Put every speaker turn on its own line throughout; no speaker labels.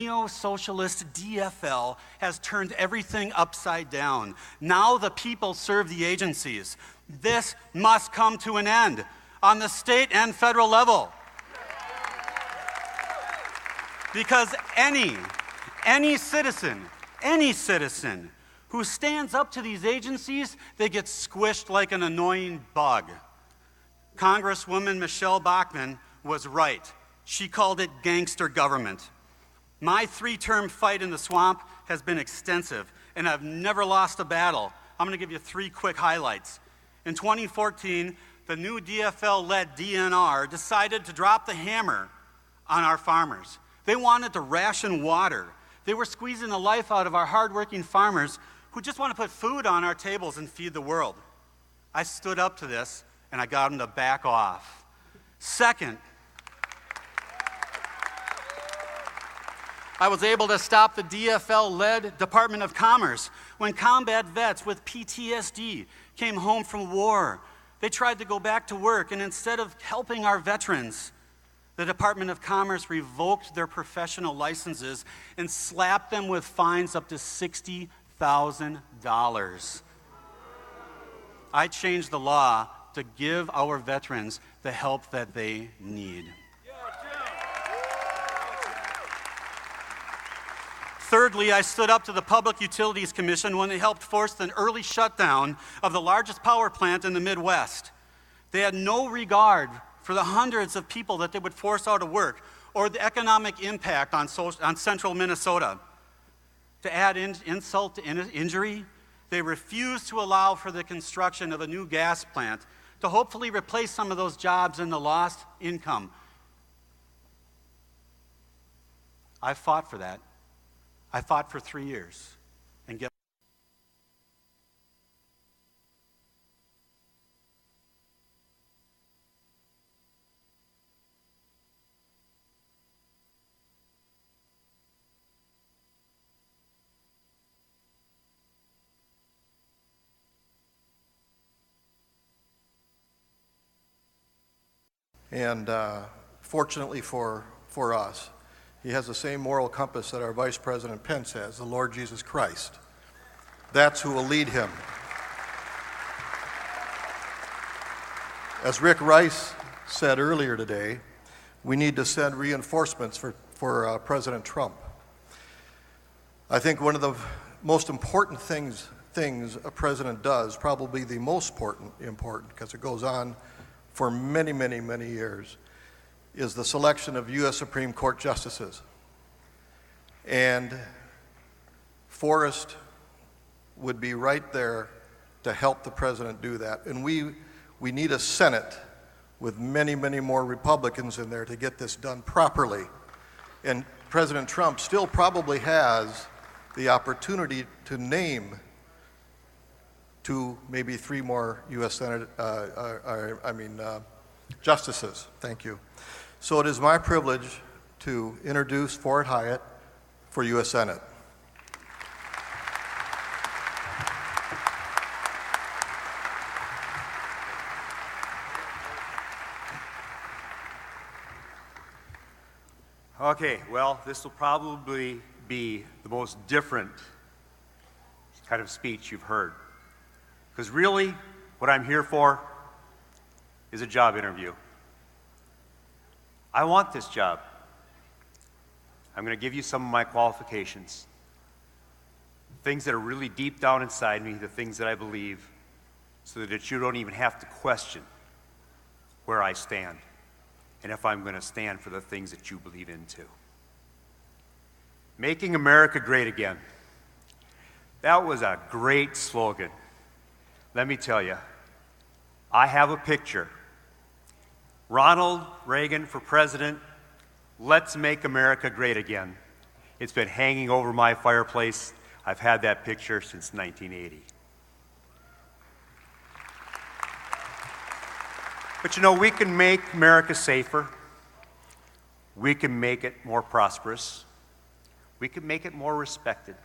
Neo-socialist DFL has turned everything upside down. Now the people serve the agencies. This must come to an end on the state and federal level. Because any citizen who stands up to these agencies, they get squished like an annoying bug. Congresswoman Michelle Bachmann was right. She called it gangster government. My 3-term fight in the swamp has been extensive, and I've never lost a battle. I'm going to give you 3 quick highlights. In 2014, the new DFL-led DNR decided to drop the hammer on our farmers. They wanted to ration water. They were squeezing the life out of our hardworking farmers who just want to put food on our tables and feed the world. I stood up to this, and I got them to back off. Second, I was able to stop the DFL-led Department of Commerce when combat vets with PTSD came home from war. They tried to go back to work, and instead of helping our veterans, the Department of Commerce revoked their professional licenses and slapped them with fines up to $60,000. I changed the law to give our veterans the help that they need. Thirdly, I stood up to the Public Utilities Commission when they helped force an early shutdown of the largest power plant in the Midwest. They had no regard for the hundreds of people that they would force out of work or the economic impact on central Minnesota. To add insult to injury, they refused to allow for the construction of a new gas plant to hopefully replace some of those jobs and the lost income. I fought for that. I fought for 3 years. And get
And fortunately for us, he has the same moral compass that our Vice President Pence has, the Lord Jesus Christ. That's who will lead him. As Rick Rice said earlier today, we need to send reinforcements for President Trump. I think one of the most important things a president does, probably the most important because it goes on for many, many, many years, is the selection of U.S. Supreme Court justices. And Forrest would be right there to help the president do that. And we need a Senate with many, many more Republicans in there to get this done properly. And President Trump still probably has the opportunity to name 2, maybe 3 more U.S. justices. Thank you. So it is my privilege to introduce Fort Hyatt for U.S. Senate.
Okay, well, this will probably be the most different kind of speech you've heard. Because really, what I'm here for is a job interview. I want this job. I'm going to give you some of my qualifications. Things that are really deep down inside me, the things that I believe, so that you don't even have to question where I stand and if I'm going to stand for the things that you believe in too. Making America Great Again. That was a great slogan. Let me tell you, I have a picture. Ronald Reagan for president, let's make America great again. It's been hanging over my fireplace. I've had that picture since 1980. But you know, we can make America safer. We can make it more prosperous. We can make it more respected.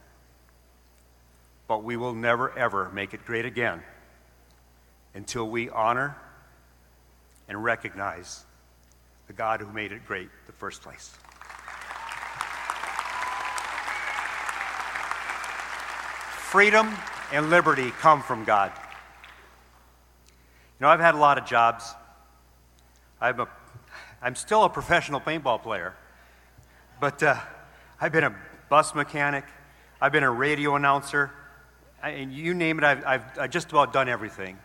But we will never, ever make it great again until we honor and recognize the God who made it great in the first place. freedom and liberty come from God. You know, I've had a lot of jobs. I'm still a professional paintball player, but I've been a bus mechanic, I've been a radio announcer, and you name it, I've just about done everything.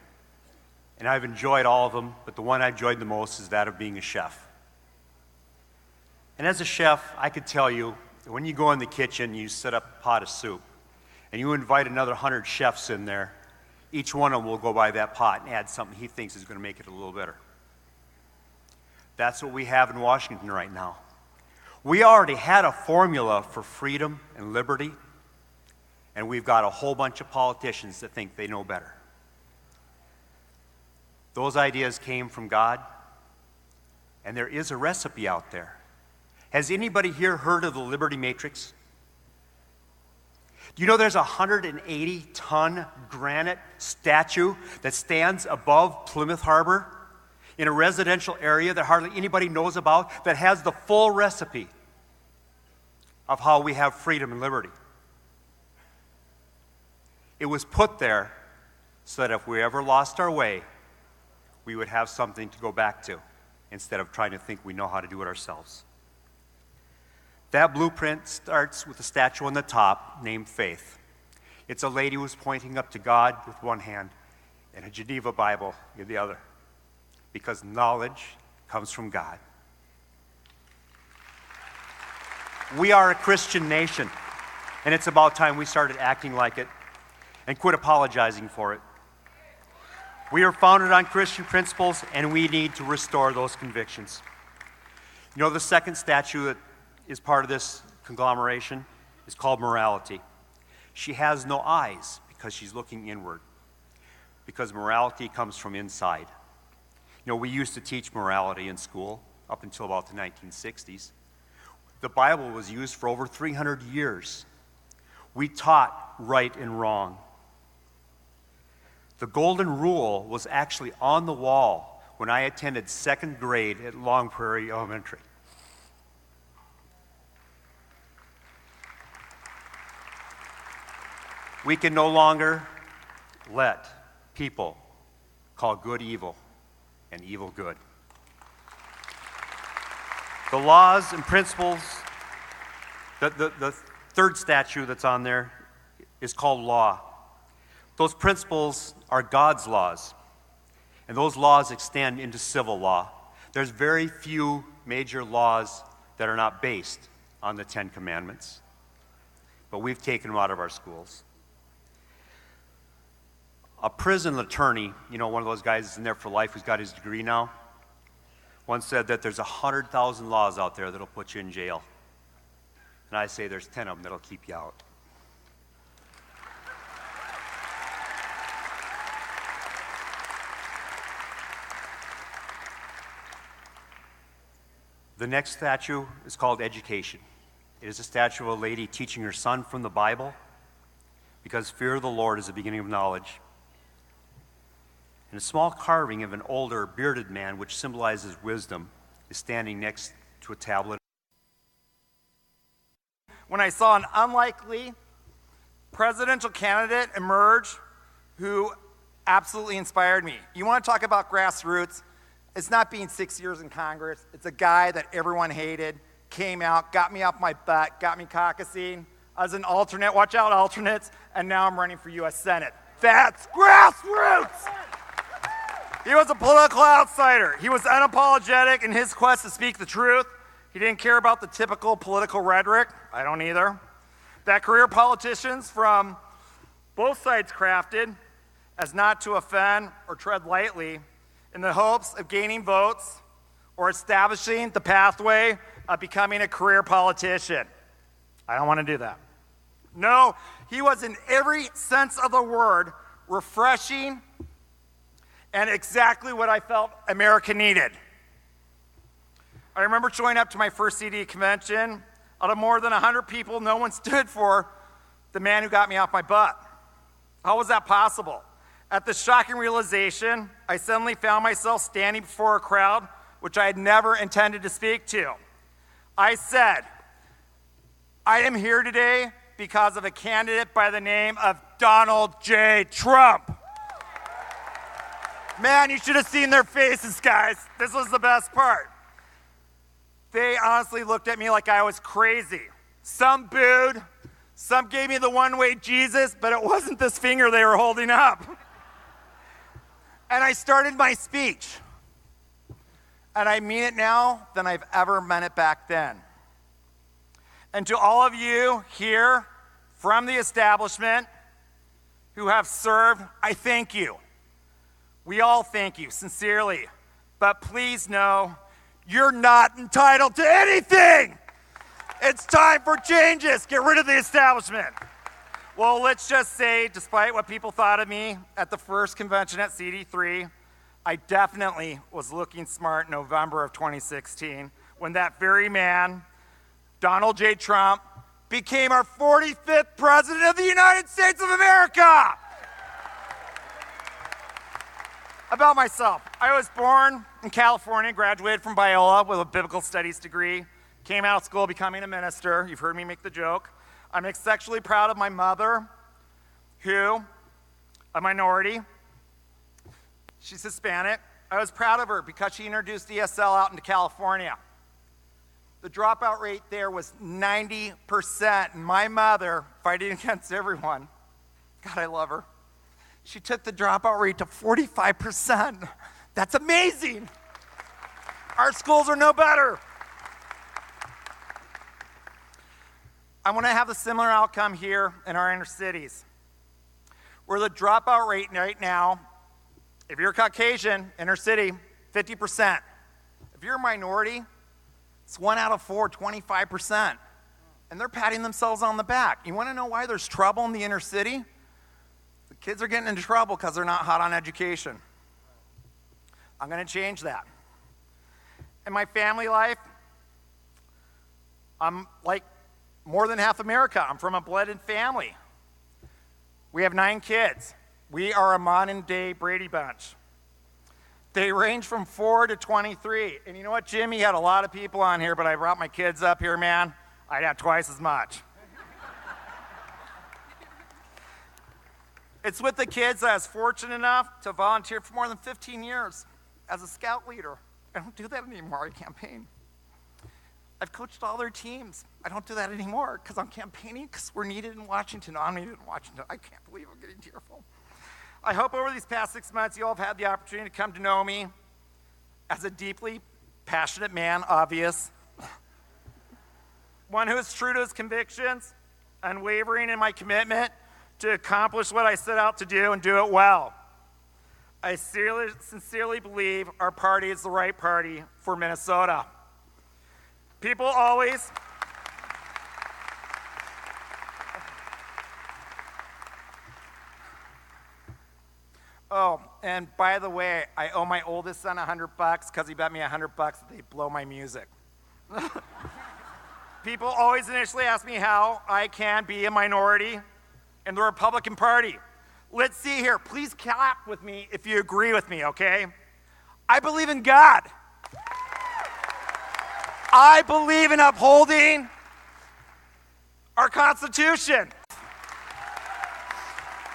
And I've enjoyed all of them, but the one I've enjoyed the most is that of being a chef. And as a chef, I could tell you, when you go in the kitchen, you set up a pot of soup, and you invite another 100 chefs in there, each one of them will go by that pot and add something he thinks is going to make it a little better. That's what we have in Washington right now. We already had a formula for freedom and liberty, and we've got a whole bunch of politicians that think they know better. Those ideas came from God, and there is a recipe out there. Has anybody here heard of the Liberty Matrix? Do you know there's a 180-ton granite statue that stands above Plymouth Harbor in a residential area that hardly anybody knows about, that has the full recipe of how we have freedom and liberty? It was put there so that if we ever lost our way, we would have something to go back to instead of trying to think we know how to do it ourselves. That blueprint starts with a statue on the top named Faith. It's a lady who's pointing up to God with one hand and a Geneva Bible in the other, because knowledge comes from God. We are a Christian nation, and it's about time we started acting like it and quit apologizing for it. We are founded on Christian principles, and we need to restore those convictions. You know, the second statue that is part of this conglomeration is called morality. She has no eyes because she's looking inward, because morality comes from inside. You know, we used to teach morality in school up until about the 1960s. The Bible was used for over 300 years. We taught right and wrong. The golden rule was actually on the wall when I attended second grade at Long Prairie Elementary. We can no longer let people call good evil and evil good. The laws and principles, the third statue that's on there is called law. Those principles are God's laws, and those laws extend into civil law. There's very few major laws that are not based on the Ten Commandments, but we've taken them out of our schools. A prison attorney, you know, one of those guys that's in there for life who's got his degree now, once said that there's 100,000 laws out there that'll put you in jail. And I say there's 10 of them that'll keep you out. The next statue is called education. It is a statue of a lady teaching her son from the Bible, because fear of the Lord is the beginning of knowledge. And a small carving of an older bearded man, which symbolizes wisdom, is standing next to a tablet.
When I saw an unlikely presidential candidate emerge who absolutely inspired me. You want to talk about grassroots? It's not being 6 years in Congress. It's a guy that everyone hated, came out, got me off my butt, got me caucusing. I was an alternate, watch out alternates, and now I'm running for U.S. Senate. That's grassroots! He was a political outsider. He was unapologetic in his quest to speak the truth. He didn't care about the typical political rhetoric. I don't either. That career politicians from both sides crafted as not to offend or tread lightly in the hopes of gaining votes or establishing the pathway of becoming a career politician. I don't want to do that. No, he was in every sense of the word refreshing and exactly what I felt America needed. I remember showing up to my first CD convention. Out of more than 100 people, no one stood for the man who got me off my butt. How was that possible? At the shocking realization, I suddenly found myself standing before a crowd which I had never intended to speak to. I said, I am here today because of a candidate by the name of Donald J. Trump. Man, you should have seen their faces, guys. This was the best part. They honestly looked at me like I was crazy. Some booed, some gave me the one-way Jesus, but it wasn't this finger they were holding up. And I started my speech. And I mean it now than I've ever meant it back then. And to all of you here from the establishment who have served, I thank you. We all thank you, sincerely. But please know, you're not entitled to anything. It's time for changes. Get rid of the establishment. Well, let's just say, despite what people thought of me at the first convention at CD3, I definitely was looking smart in November of 2016 when that very man, Donald J. Trump, became our 45th president of the United States of America. About myself, I was born in California, graduated from Biola with a biblical studies degree, came out of school becoming a minister. You've heard me make the joke. I'm sexually proud of my mother, who, a minority, she's Hispanic. I was proud of her because she introduced ESL out into California. The dropout rate there was 90%. And my mother, fighting against everyone, God, I love her, she took the dropout rate to 45%. That's amazing. Our schools are no better. I want to have a similar outcome here in our inner cities, where the dropout rate right now, if you're Caucasian, inner city, 50%. If you're a minority, it's 1 out of 4, 25%. And they're patting themselves on the back. You want to know why there's trouble in the inner city? The kids are getting into trouble because they're not hot on education. I'm going to change that. In my family life, I'm like more than half America. I'm from a blended family. We have 9 kids. We are a modern-day Brady Bunch. They range from 4 to 23. And you know what, Jimmy had a lot of people on here, but I brought my kids up here, man. I'd have twice as much. It's with the kids that I was fortunate enough to volunteer for more than 15 years as a scout leader. I don't do that anymore. I campaign. I've coached all their teams. I don't do that anymore because I'm campaigning because we're needed in Washington. I'm needed in Washington. I can't believe I'm getting tearful. I hope over these past 6 months you all have had the opportunity to come to know me as a deeply passionate man, obvious. One who is true to his convictions, unwavering in my commitment to accomplish what I set out to do and do it well. I sincerely believe our party is the right party for Minnesota. People always... Oh, and by the way, I owe my oldest son $100 because he bet me $100 that they'd blow my music. People always initially ask me how I can be a minority in the Republican Party. Let's see here. Please clap with me if you agree with me, okay? I believe in God. I believe in upholding our Constitution.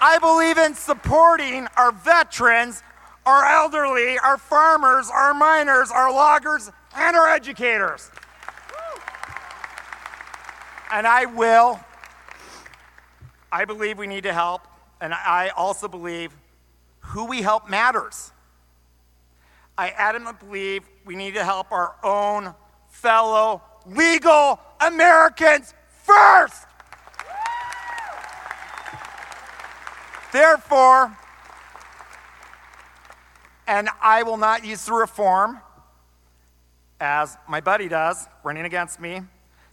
I believe in supporting our veterans, our elderly, our farmers, our miners, our loggers, and our educators. And I believe we need to help, and I also believe who we help matters. I adamantly believe we need to help our own fellow legal Americans first. Therefore, and I will not use the reform, as my buddy does, running against me.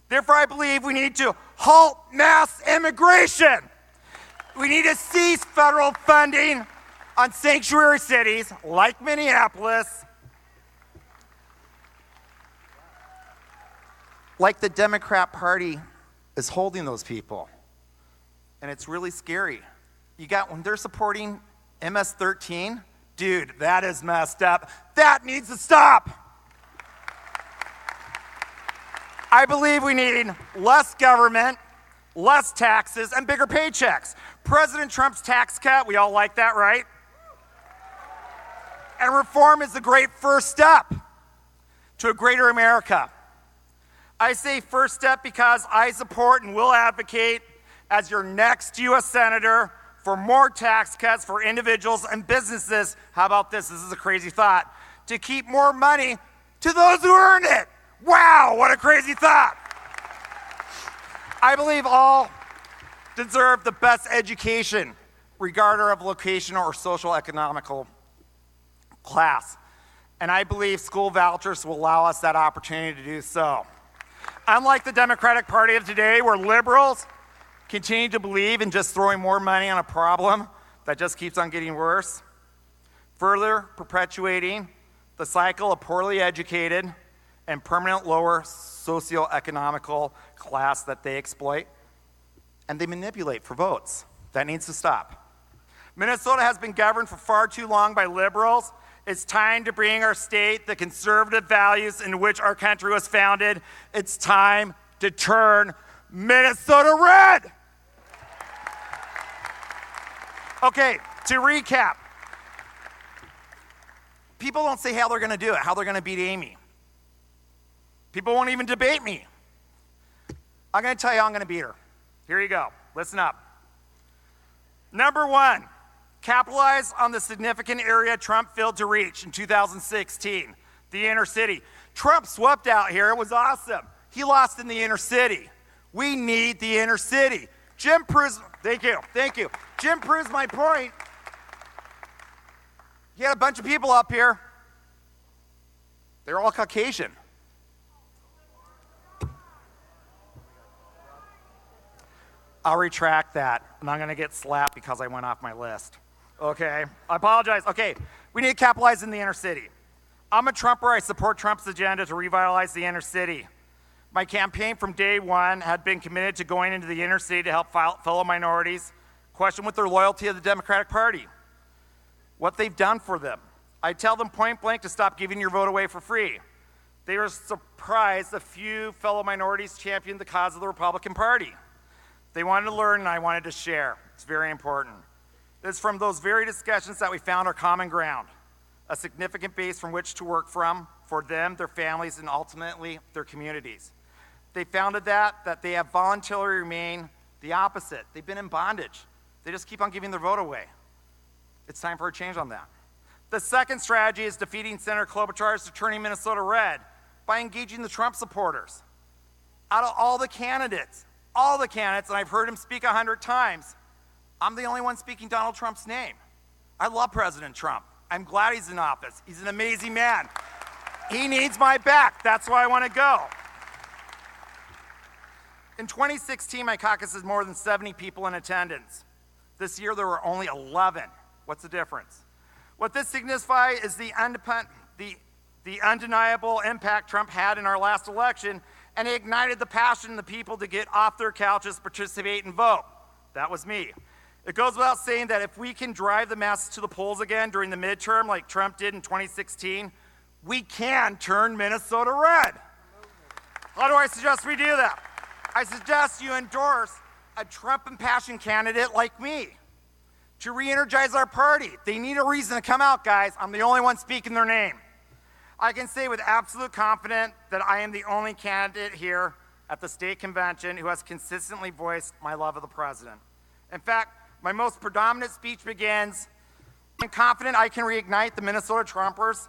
Therefore, I believe we need to halt mass immigration. We need to cease federal funding on sanctuary cities like Minneapolis, like the Democrat Party is holding those people. And it's really scary. You got, when they're supporting MS-13, dude, that is messed up. That needs to stop. I believe we need less government, less taxes, and bigger paychecks. President Trump's tax cut, we all like that, right? And reform is the great first step to a greater America. I say first step because I support and will advocate as your next U.S. Senator for more tax cuts for individuals and businesses. How about this? This is a crazy thought. To keep more money to those who earn it. Wow, what a crazy thought. I believe all deserve the best education, regardless of location or social economical class. And I believe school vouchers will allow us that opportunity to do so. Unlike the Democratic Party of today, where liberals continue to believe in just throwing more money on a problem that just keeps on getting worse, further perpetuating the cycle of poorly educated and permanent lower socioeconomical class that they exploit and they manipulate for votes. That needs to stop. Minnesota has been governed for far too long by liberals. It's time to bring our state the conservative values in which our country was founded. It's time to turn Minnesota red. Okay, to recap. People don't say how they're going to do it, how they're going to beat Amy. People won't even debate me. I'm going to tell you how I'm going to beat her. Here you go. Listen up. Number one, capitalize on the significant area Trump failed to reach in 2016, the inner city. Trump swept out here. It was awesome. He lost in the inner city. We need the inner city. Jim proves, thank you. Jim proves my point. He had a bunch of people up here. They're all Caucasian. I'll retract that. I'm not going to get slapped because I went off my list. Okay, I apologize. Okay, we need to capitalize in the inner city. I'm a Trumper. I support Trump's agenda to revitalize the inner city. My campaign from day one had been committed to going into the inner city to help fellow minorities question with their loyalty to the Democratic Party, what they've done for them. I tell them point blank to stop giving your vote away for free. They were surprised a few fellow minorities championed the cause of the Republican Party. They wanted to learn and I wanted to share. It's very important. It's from those very discussions that we found our common ground, a significant base from which to work from for them, their families, and ultimately their communities. They founded that they have voluntarily remained the opposite. They've been in bondage. They just keep on giving their vote away. It's time for a change on that. The second strategy is defeating Senator Klobuchar's to turning Minnesota red by engaging the Trump supporters. Out of all the candidates, and I've heard him speak 100 times, I'm the only one speaking Donald Trump's name. I love President Trump. I'm glad he's in office. He's an amazing man. He needs my back. That's why I want to go. In 2016, my caucus has more than 70 people in attendance. This year, there were only 11. What's the difference? What this signifies is the undeniable impact Trump had in our last election, and he ignited the passion in the people to get off their couches, participate, and vote. That was me. It goes without saying that if we can drive the masses to the polls again during the midterm like Trump did in 2016, we can turn Minnesota red. How do I suggest we do that? I suggest you endorse a Trump impassioned candidate like me to re-energize our party. They need a reason to come out, guys. I'm the only one speaking their name. I can say with absolute confidence that I am the only candidate here at the state convention who has consistently voiced my love of the president. In fact, my most predominant speech begins, I'm confident I can reignite the Minnesota Trumpers,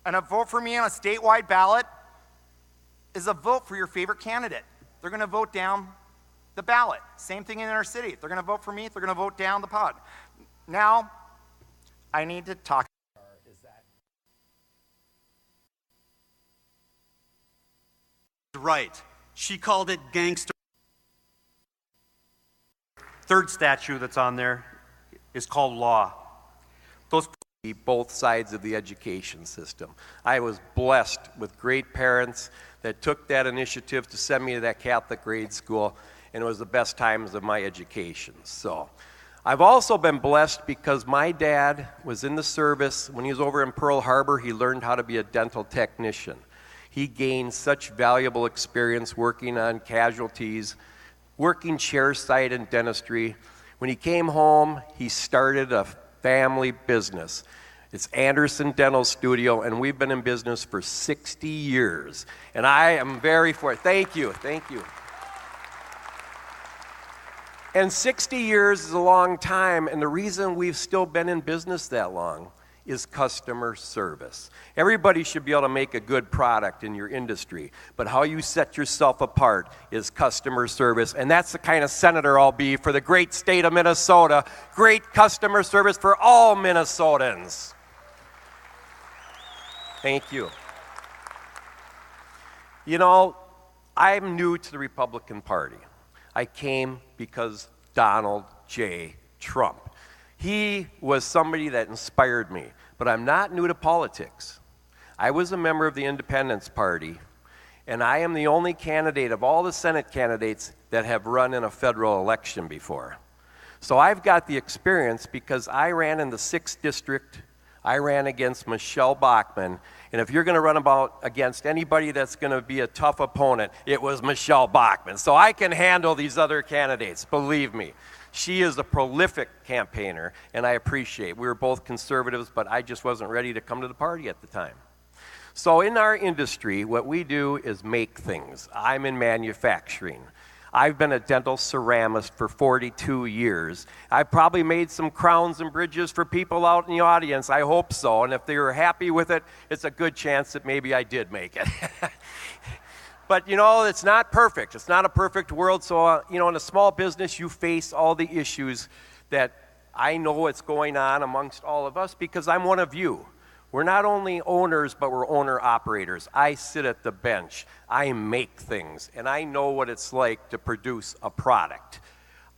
and a vote for me on a statewide ballot is a vote for your favorite candidate. They're going to vote down the ballot. Same thing in inner city. They're going to vote for me. They're going to vote down the pod. Now, I need to talk.
Right. She called it gangster.
Third statue that's on there is called law. Those
both sides of the education system. I was blessed with great parents that took that initiative to send me to that Catholic grade school, and it was the best times of my education. So I've also been blessed because my dad was in the service. When he was over in Pearl Harbor, he learned how to be a dental technician. He gained such valuable experience working on casualties working chairside in dentistry. When he came home, he started a family business. It's Anderson Dental Studio, and we've been in business for 60 years. And I am very fortunate. Thank you, thank you. And 60 years is a long time, and the reason we've still been in business that long is customer service. Everybody should be able to make a good product in your industry, but how you set yourself apart is customer service, and that's the kind of senator I'll be for the great state of Minnesota. Great customer service for all Minnesotans. Thank you. You know, I'm new to the Republican Party. I came because Donald J. Trump. He was somebody that inspired me, but I'm not new to politics. I was a member of the Independence Party, and I am the only candidate of all the Senate candidates that have run in a federal election before. So I've got the experience because I ran in the 6th District. I ran against Michelle Bachmann, and if you're going to run against anybody that's going to be a tough opponent, it was Michelle Bachmann. So I can handle these other candidates, believe me. She is a prolific campaigner, and I appreciate. We were both conservatives, but I just wasn't ready to come to the party at the time. So in our industry, what we do is make things. I'm in manufacturing. I've been a dental ceramist for 42 years. I've probably made some crowns and bridges for people out in the audience. I hope so. And if they were happy with it, it's a good chance that maybe I did make it. But, you know, it's not perfect. It's not a perfect world. So, you know, in a small business, you face all the issues that I know what's going on amongst all of us because I'm one of you. We're not only owners, but we're owner-operators. I sit at the bench. I make things, and I know what it's like to produce a product.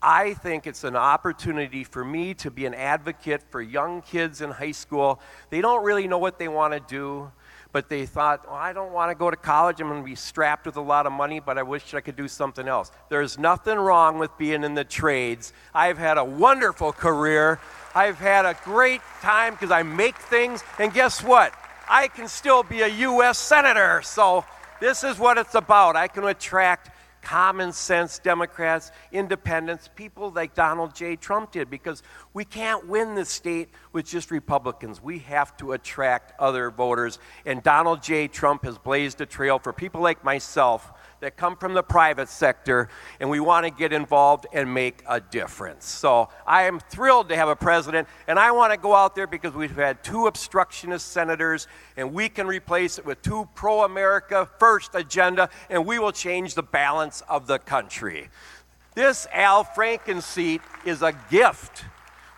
I think it's an opportunity for me to be an advocate for young kids in high school. They don't really know what they want to do, but they thought, oh, I don't want to go to college. I'm going to be strapped with a lot of money, but I wish I could do something else. There's nothing wrong with being in the trades. I've had a wonderful career. I've had a great time because I make things, and guess what? I can still be a U.S. Senator. So this is what it's about. I can attract common sense Democrats, independents, people like Donald J. Trump did, because we can't win this state with just Republicans. We have to attract other voters, and Donald J. Trump has blazed a trail for people like myself that come from the private sector, and we want to get involved and make a difference. So I am thrilled to have a president, and I want to go out there because we've had 2 obstructionist senators, and we can replace it with 2 pro-America first agenda, and we will change the balance of the country. This Al Franken seat is a gift.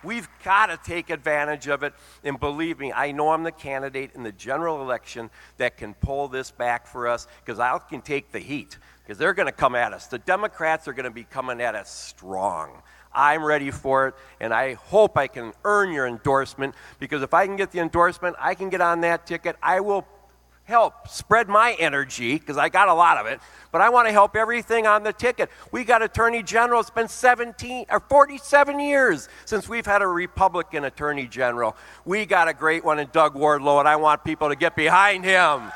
We've got to take advantage of it, and believe me, I know I'm the candidate in the general election that can pull this back for us, because I can take the heat, because they're going to come at us. The Democrats are going to be coming at us strong. I'm ready for it, and I hope I can earn your endorsement, because if I can get the endorsement, I can get on that ticket. I will help spread my energy, because I got a lot of it, but I want to help everything on the ticket. We got Attorney General. It's been 47 years since we've had a Republican Attorney General. We got a great one in Doug Wardlow, and I want people to get behind him.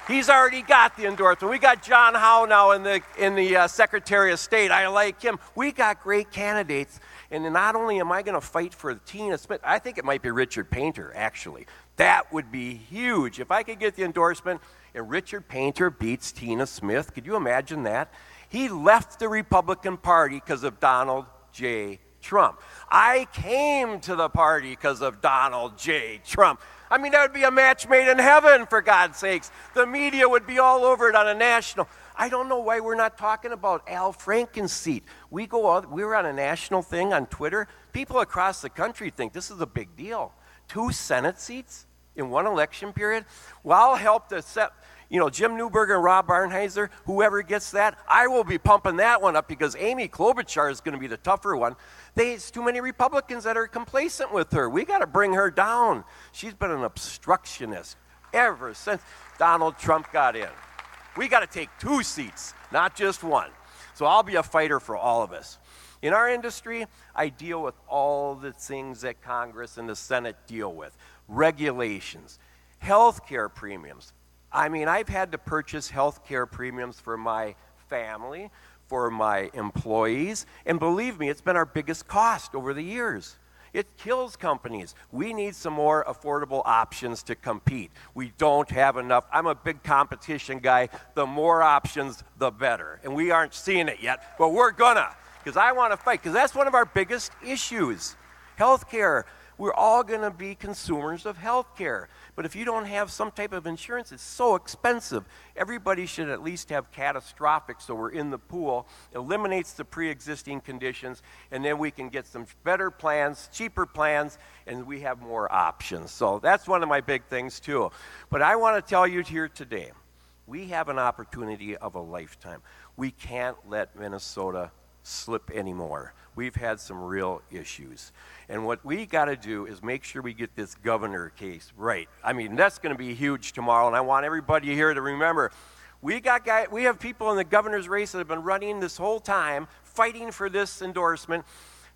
He's already got the endorsement. We got John Howe now in the Secretary of State. I like him. We got great candidates, and not only am I going to fight for Tina Smith, I think it might be Richard Painter, actually. That would be huge. If I could get the endorsement and Richard Painter beats Tina Smith, could you imagine that? He left the Republican Party because of Donald J. Trump. I came to the party because of Donald J. Trump. I mean, that would be a match made in heaven, for God's sakes. The media would be all over it on a national. I don't know why we're not talking about Al Franken's seat. We were on a national thing on Twitter. People across the country think this is a big deal. 2 Senate seats in one election period. Well, I'll help to set, Jim Newberger and Rob Barnheiser, whoever gets that, I will be pumping that one up, because Amy Klobuchar is going to be the tougher one. There's too many Republicans that are complacent with her. We got to bring her down. She's been an obstructionist ever since Donald Trump got in. We got to take 2 seats, not just 1. So I'll be a fighter for all of us. In our industry, I deal with all the things that Congress and the Senate deal with. Regulations, health care premiums. I mean, I've had to purchase health care premiums for my family, for my employees, and believe me, it's been our biggest cost over the years. It kills companies. We need some more affordable options to compete. We don't have enough. I'm a big competition guy. The more options, the better. And we aren't seeing it yet, but we're gonna, because I want to fight, because that's one of our biggest issues. Healthcare. We're all going to be consumers of healthcare. But if you don't have some type of insurance, it's so expensive. Everybody should at least have catastrophic, so we're in the pool, eliminates the pre-existing conditions, and then we can get some better plans, cheaper plans, and we have more options. So that's one of my big things too. But I want to tell you here today, we have an opportunity of a lifetime. We can't let Minnesota slip anymore. We've had some real issues. And what we got to do is make sure we get this governor case right. I mean, that's going to be huge tomorrow, and I want everybody here to remember, we have people in the governor's race that have been running this whole time, fighting for this endorsement.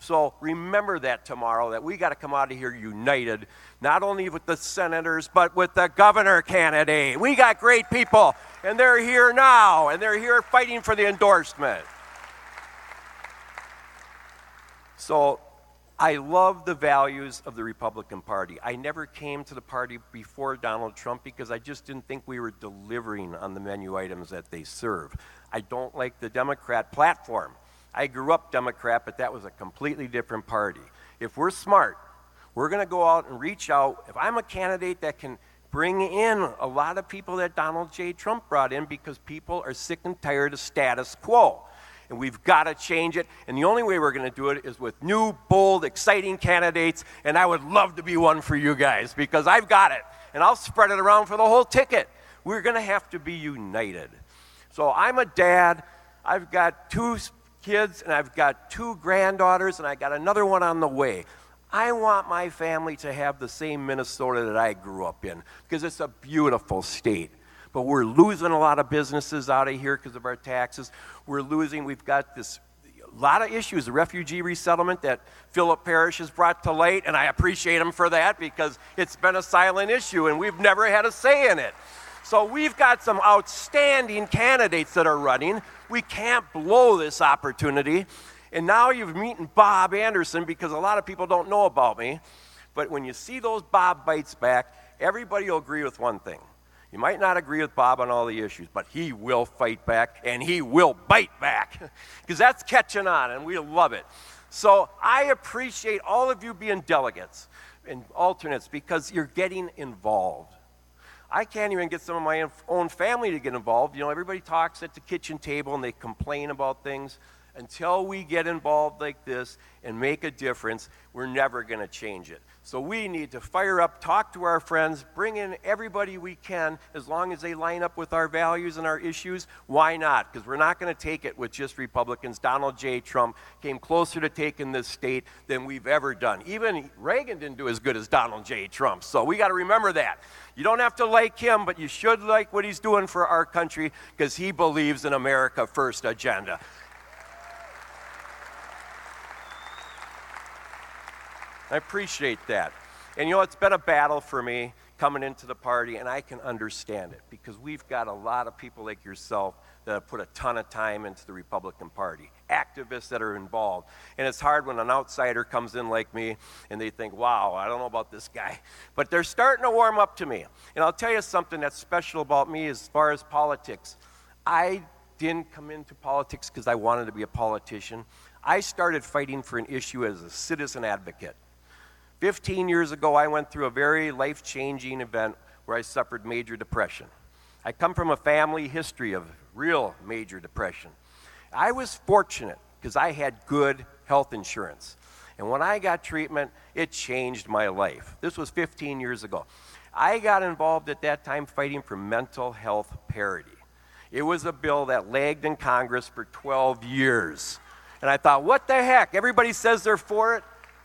So remember that tomorrow, that we got to come out of here united, not only with the senators, but with the governor candidate. We got great people, and they're here now, and they're here fighting for the endorsement. So I love the values of the Republican Party. I never came to the party before Donald Trump because I just didn't think we were delivering on the menu items that they serve. I don't like the Democrat platform. I grew up Democrat, but that was a completely different party. If we're smart, we're going to go out and reach out. If I'm a candidate that can bring in a lot of people that Donald J. Trump brought in, because people are sick and tired of status quo. And we've got to change it. And the only way we're going to do it is with new, bold, exciting candidates. And I would love to be one for you guys, because I've got it. And I'll spread it around for the whole ticket. We're going to have to be united. So I'm a dad. I've got 2 kids, and I've got 2 granddaughters, and I got another one on the way. I want my family to have the same Minnesota that I grew up in, because it's a beautiful state. But we're losing a lot of businesses out of here because of our taxes. We've got a lot of issues. The refugee resettlement that Philip Parrish has brought to light, and I appreciate him for that, because it's been a silent issue and we've never had a say in it. So we've got some outstanding candidates that are running. We can't blow this opportunity. And now you're meeting Bob Anderson, because a lot of people don't know about me. But when you see those Bob bites back, everybody will agree with one thing. You might not agree with Bob on all the issues, but he will fight back, and he will bite back, because that's catching on, and we love it. So I appreciate all of you being delegates and alternates, because you're getting involved. I can't even get some of my own family to get involved. You know, everybody talks at the kitchen table, and they complain about things. Until we get involved like this and make a difference, we're never going to change it. So we need to fire up, talk to our friends, bring in everybody we can, as long as they line up with our values and our issues. Why not? Because we're not going to take it with just Republicans. Donald J. Trump came closer to taking this state than we've ever done. Even Reagan didn't do as good as Donald J. Trump. So we got to remember that. You don't have to like him, but you should like what he's doing for our country, because he believes in America First agenda. I appreciate that. And you know, it's been a battle for me coming into the party, and I can understand it, because we've got a lot of people like yourself that have put a ton of time into the Republican Party, activists that are involved. And it's hard when an outsider comes in like me and they think, wow, I don't know about this guy. But they're starting to warm up to me. And I'll tell you something that's special about me as far as politics. I didn't come into politics because I wanted to be a politician. I started fighting for an issue as a citizen advocate. 15 years ago, I went through a very life-changing event where I suffered major depression. I come from a family history of real major depression. I was fortunate because I had good health insurance. And when I got treatment, it changed my life. This was 15 years ago. I got involved at that time fighting for mental health parity. It was a bill that lagged in Congress for 12 years. And I thought, what the heck? Everybody says they're for it.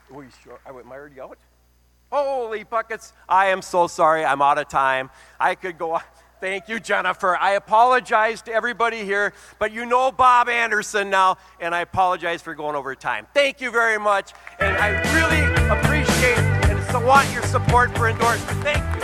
Were you sure? Am I already out? Holy buckets. I am so sorry. I'm out of time. I could go on. Thank you, Jennifer. I apologize to everybody here, but you know Bob Anderson now, and I apologize for going over time. Thank you very much, and I really appreciate and want your support for endorsement. Thank you.